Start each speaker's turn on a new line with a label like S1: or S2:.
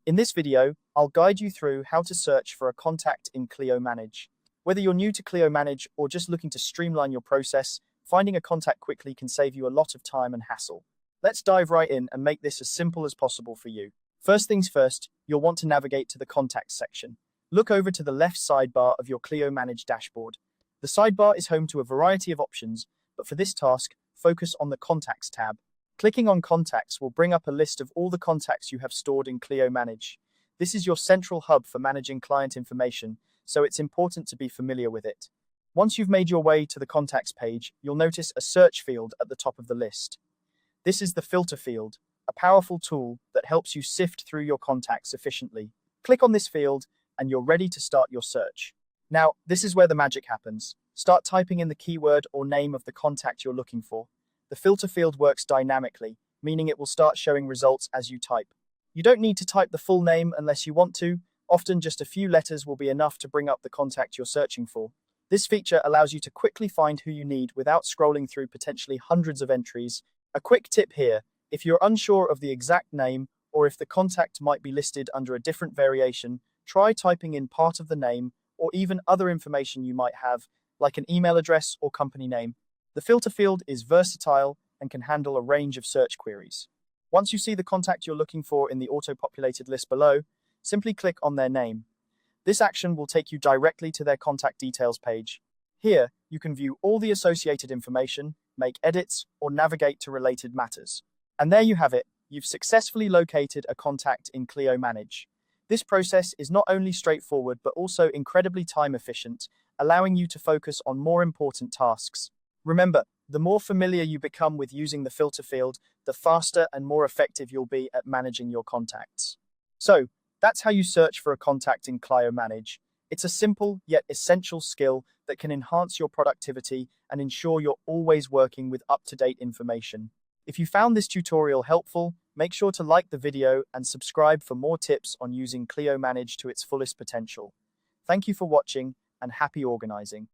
S1: In this video, I'll guide you through how to search for a contact in Clio Manage. Whether you're new to Clio Manage or just looking to streamline your process, finding a contact quickly can save you a lot of time and hassle. Let's dive right in and make this as simple as possible for you. First things first, you'll want to navigate to the Contacts section. Look over to the left sidebar of your Clio Manage dashboard. The sidebar is home to a variety of options, but for this task, focus on the Contacts tab. Clicking on Contacts will bring up a list of all the contacts you have stored in Clio Manage. This is your central hub for managing client information, so it's important to be familiar with it. Once you've made your way to the Contacts page, you'll notice a search field at the top of the list. This is the filter field, a powerful tool that helps you sift through your contacts efficiently. Click on this field, and you're ready to start your search. Now, this is where the magic happens. Start typing in the keyword or name of the contact you're looking for. The filter field works dynamically, meaning it will start showing results as you type. You don't need to type the full name unless you want to. Often just a few letters will be enough to bring up the contact you're searching for. This feature allows you to quickly find who you need without scrolling through potentially hundreds of entries. A quick tip here, if you're unsure of the exact name or if the contact might be listed under a different variation, try typing in part of the name or even other information you might have, like an email address or company name. The filter field is versatile and can handle a range of search queries. Once you see the contact you're looking for in the auto-populated list below, simply click on their name. This action will take you directly to their contact details page. Here, you can view all the associated information, make edits, or navigate to related matters. And there you have it. You've successfully located a contact in Clio Manage. This process is not only straightforward but also incredibly time efficient, allowing you to focus on more important tasks. Remember, the more familiar you become with using the filter field, the faster and more effective you'll be at managing your contacts. So, that's how you search for a contact in Clio Manage. It's a simple yet essential skill that can enhance your productivity and ensure you're always working with up-to-date information. If you found this tutorial helpful, make sure to like the video and subscribe for more tips on using Clio Manage to its fullest potential. Thank you for watching and happy organizing.